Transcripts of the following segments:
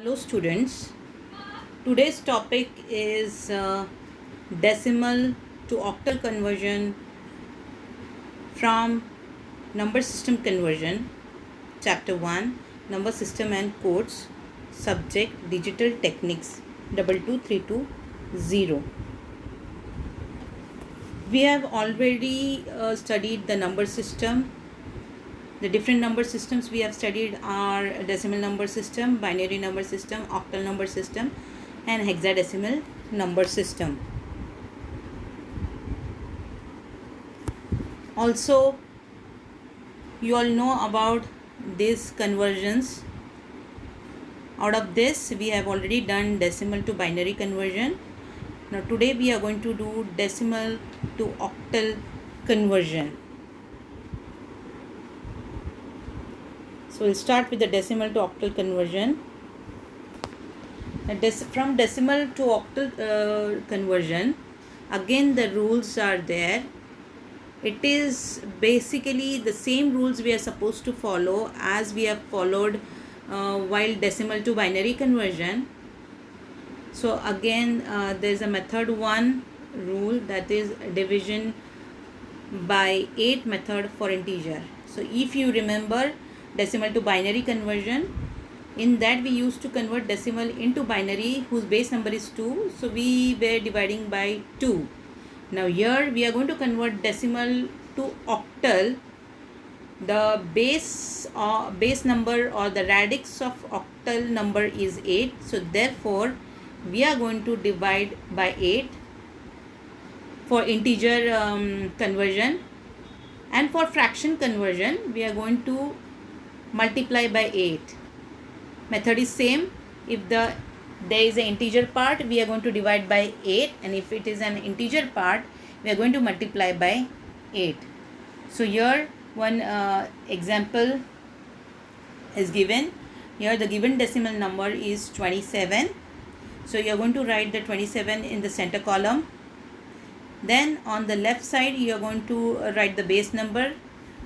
Hello students, today's topic is decimal to octal conversion from number system conversion, chapter 1, number system and codes, subject digital techniques 22320. We have already studied the number system. The different number systems we have studied are decimal number system, binary number system, octal number system, and hexadecimal number system. Also, you all know about these conversions. Out of this, we have already done decimal to binary conversion. Now today we are going to do decimal to octal conversion. So we'll start with the decimal to octal conversion. From decimal to octal conversion, again the rules are there. It is basically the same rules we are supposed to follow as we have followed while decimal to binary conversion. So again there is a method 1 rule, that is division by 8 method for integer. So if you remember decimal to binary conversion, in that we used to convert decimal into binary whose base number is 2, so we were dividing by 2. Now here we are going to convert decimal to octal. The base number or the radix of octal number is 8, so therefore we are going to divide by 8 for integer conversion, and for fraction conversion we are going to multiply by 8. Method is same. If there is an integer part, we are going to divide by 8, and if it is an integer part, we are going to multiply by 8. So here one example is given. Here the given decimal number is 27. So you are going to write the 27 in the center column. Then on the left side you are going to write the base number,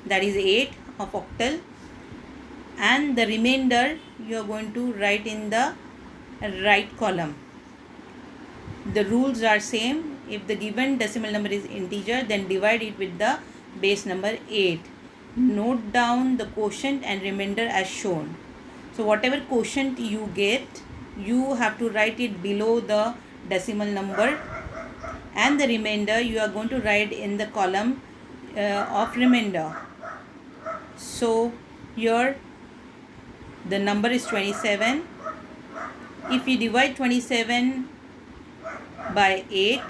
that is 8 of octal, and the remainder you are going to write in the right column. The rules are same. If the given decimal number is integer, then divide it with the base number 8. Note down the quotient and remainder as shown. So whatever quotient you get, you have to write it below the decimal number, and the remainder you are going to write in the column of remainder. So here the number is 27. If you divide 27 by 8,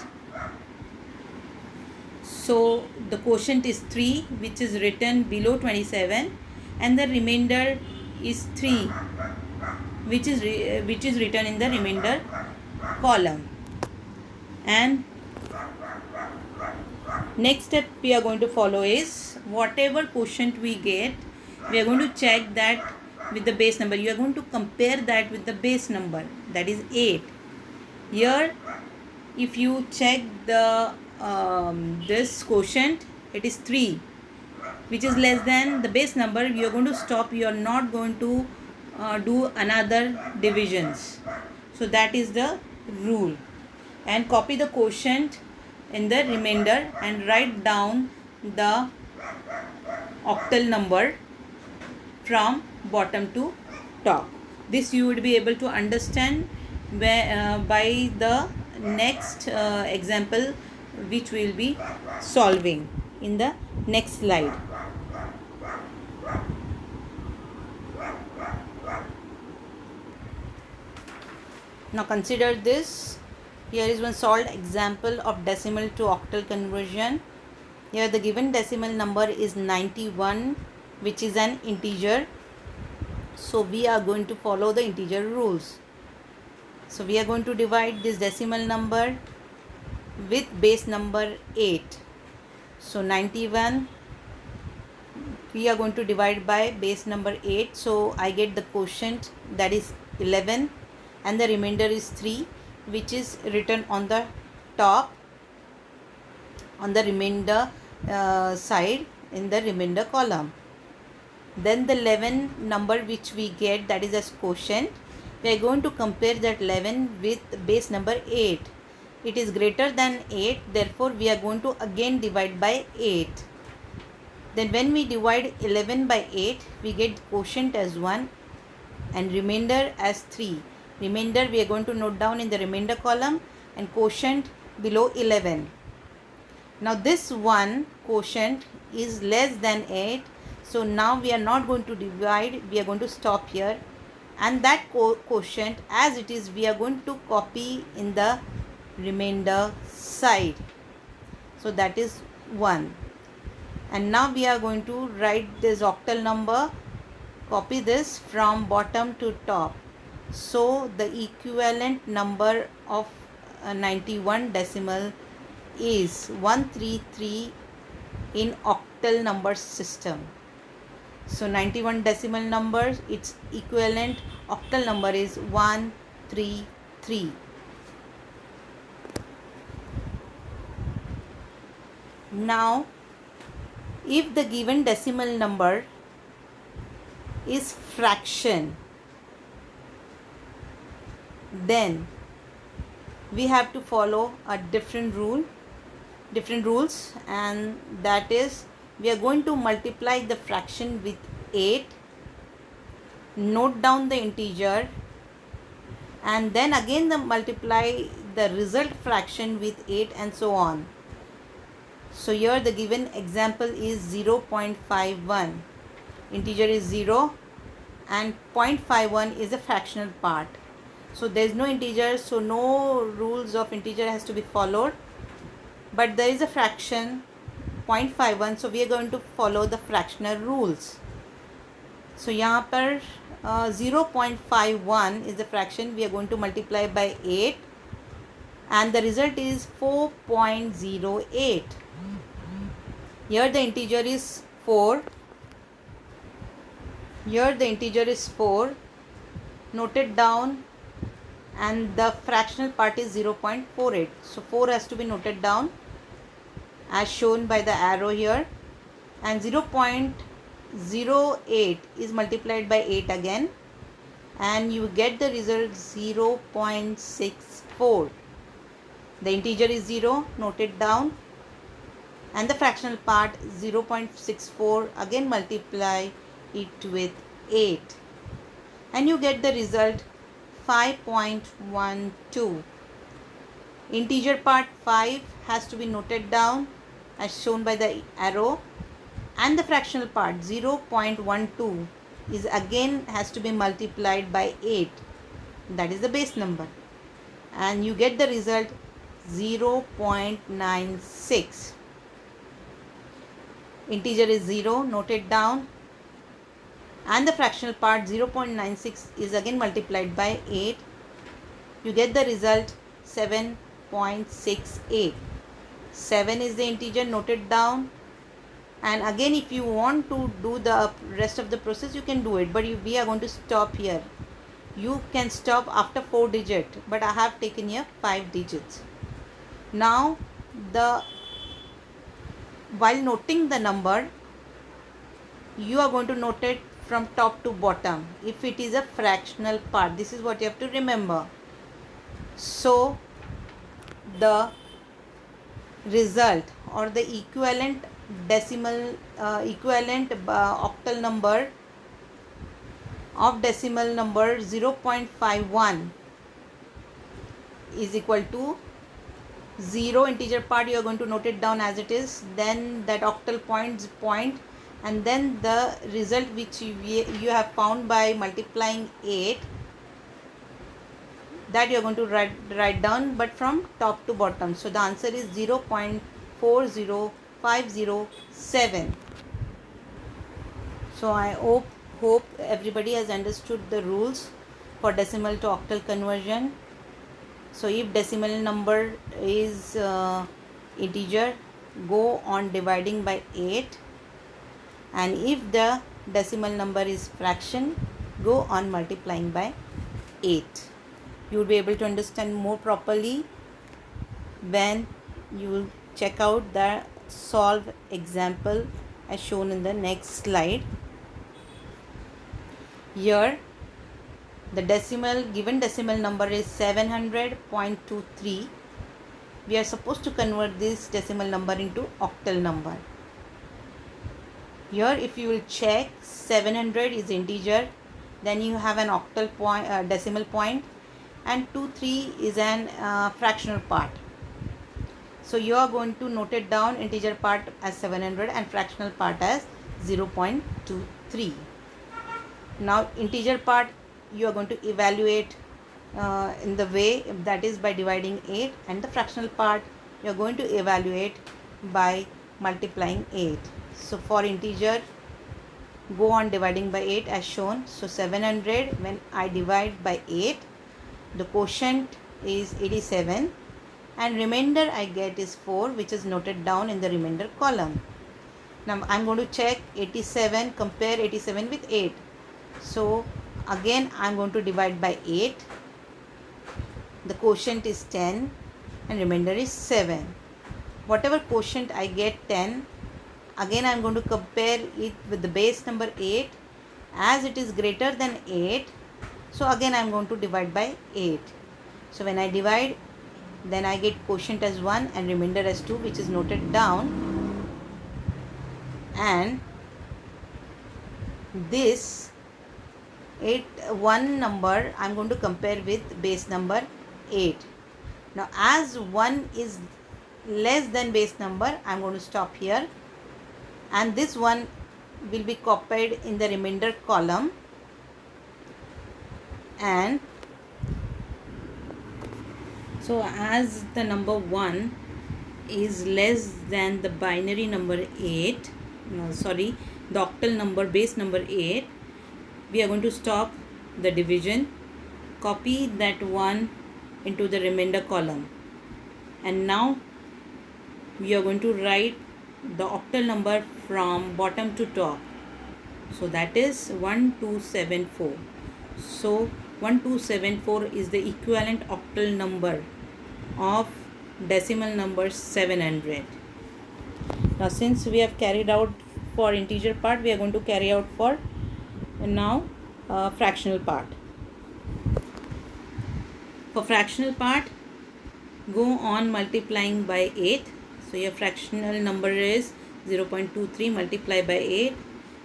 so the quotient is 3, which is written below 27, and the remainder is 3, which is written in the remainder column. And next step we are going to follow is, whatever quotient we get, we are going to check that with the base number. You are going to compare that with the base number, that is 8. Here if you check the this quotient, it is 3, which is less than the base number. You are going to stop. You are not going to do another divisions. So that is the rule. And copy the quotient in the remainder and write down the octal number from bottom to top. This you would be able to understand by the next example, which we will be solving in the next slide. Now consider this. Here is one solved example of decimal to octal conversion. Here the given decimal number is 91, which is an integer. So we are going to follow the integer rules. So we are going to divide this decimal number with base number 8. So 91 we are going to divide by base number 8. So I get the quotient, that is 11, and the remainder is 3, which is written on the top, on the remainder side in the remainder column. Then the 11 number which we get, that is as quotient, We are going to compare that 11 with base number 8. It is greater than 8, therefore we are going to again divide by 8. Then when we divide 11 by 8, we get quotient as 1 and remainder as 3. Remainder we are going to note down in the remainder column and quotient below 11. Now this 1 quotient is less than 8. So now we are not going to divide, we are going to stop here. And that quotient as it is, we are going to copy in the remainder side. So that is 1. And now we are going to write this octal number. Copy this from bottom to top. So the equivalent number of 91 decimal is 133 in octal number system. So 91 decimal numbers, its equivalent octal number is 133. Now, if the given decimal number is fraction, then we have to follow a different rules, and that is we are going to multiply the fraction with 8, note down the integer, and then again multiply the result fraction with 8 and so on. So here the given example is 0.51. Integer is 0 and 0.51 is a fractional part. So there is no integer, so no rules of integer has to be followed. But there is a fraction 0.51, so we are going to follow the fractional rules. So यहाँ पर 0.51 is the fraction, we are going to multiply by 8 and the result is 4.08. Here the integer is 4. Here the integer is 4. Note it down, and the fractional part is 0.48. So 4 has to be noted down as shown by the arrow here, and 0.08 is multiplied by 8 again, and you get the result 0.64. The integer is 0, note it down, and the fractional part 0.64, again multiply it with 8 and you get the result 5.12. Integer part 5 has to be noted down as shown by the arrow, and the fractional part 0.12 is again has to be multiplied by 8, that is the base number, and you get the result 0.96. Integer is 0, note it down, and the fractional part 0.96 is again multiplied by 8. You get the result 7.68. 7 is the integer, note it down, and again if you want to do the rest of the process you can do it, but we are going to stop here. You can stop after 4 digits, but I have taken here 5 digits. Now while noting the number, you are going to note it from top to bottom. If it is a fractional part, this is what you have to remember. So the result or the equivalent decimal octal number of decimal number 0.51 is equal to 0. Integer part you are going to note it down as it is, then that octal point, and then the result which you have found by multiplying 8, that you are going to write down, but from top to bottom. So the answer is 0.40507. So I hope everybody has understood the rules for decimal to octal conversion. So if decimal number is integer, go on dividing by 8, and if the decimal number is fraction, go on multiplying by 8. You will be able to understand more properly when you will check out the solve example as shown in the next slide. Here The given decimal number is 700.23. We are supposed to convert this decimal number into octal number. Here if you will check, 700 is integer, then you have an octal point, decimal point, and 23 is an fractional part. So you are going to note it down, integer part as 700 and fractional part as 0.23. Now integer part you are going to evaluate in the way that is by dividing 8, and the fractional part you are going to evaluate by multiplying 8. So for integer, go on dividing by 8 as shown. So 700, when I divide by 8, the quotient is 87 and remainder I get is 4, which is noted down in the remainder column. Now I am going to check 87, compare 87 with 8. So again I am going to divide by 8. The quotient is 10 and remainder is 7. Whatever quotient I get 10, again I am going to compare it with the base number 8. As it is greater than 8, so again I am going to divide by 8. So when I divide, then I get quotient as 1 and remainder as 2, which is noted down. And this 1 number I am going to compare with base number 8. Now as 1 is less than base number, I am going to stop here, and this one will be copied in the remainder column. And so as the number 1 is less than the binary number 8, the octal number base number 8, we are going to stop the division, copy that 1 into the remainder column, and now we are going to write the octal number from bottom to top. So that is 1274. So 1274 is the equivalent octal number of decimal number 700. Now since we have carried out for integer part, we are going to carry out for now fractional part. For fractional part, go on multiplying by 8. So your fractional number is 0.23 multiplied by 8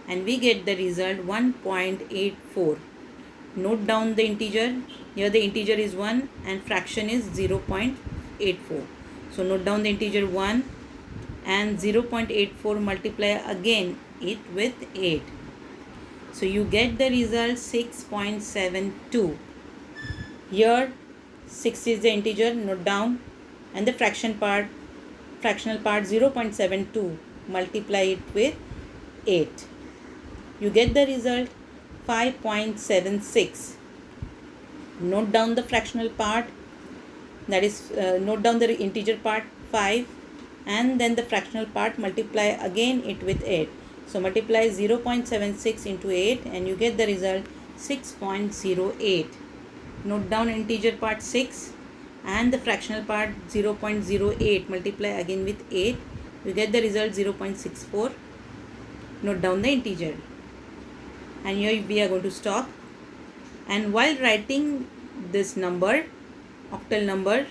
and we get the result 1.84. Note down the integer. Here the integer is 1 and fraction is 0.84. So note down the integer 1 and 0.84, multiply again it with 8. So you get the result 6.72. Here 6 is the integer, note down, and the fractional part 0.72, multiply it with 8. You get the result 5.76. Note down the fractional part, that is note down the integer part 5, and then the fractional part, multiply again it with 8. So multiply 0.76 into 8 and you get the result 6.08. Note down integer part 6 and the fractional part 0.08, multiply again with 8, you get the result 0.64. Note down the integer, and here we are going to stop. And while writing this number, octal number,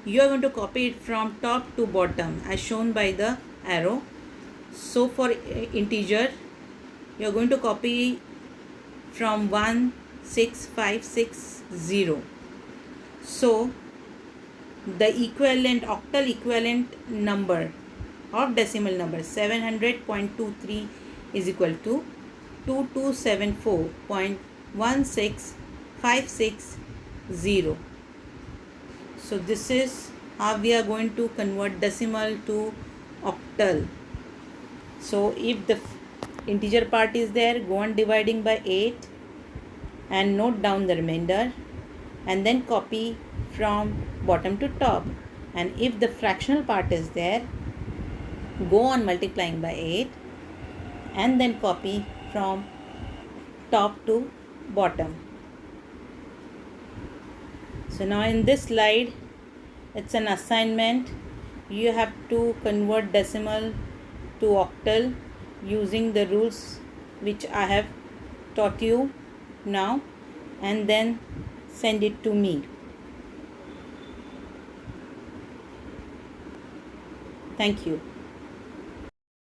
you are going to copy it from top to bottom as shown by the arrow. So for integer, you are going to copy from 16560. So the equivalent octal equivalent number of decimal number 700.23 is equal to 2274.16560. So this is how we are going to convert decimal to octal. So if the integer part is there, go on dividing by 8 and note down the remainder and then copy from bottom to top. And if the fractional part is there, go on multiplying by 8 and then copy from top to bottom. So now in this slide, it's an assignment. You have to convert decimal to octal using the rules which I have taught you now. and then send it to me. Thank you.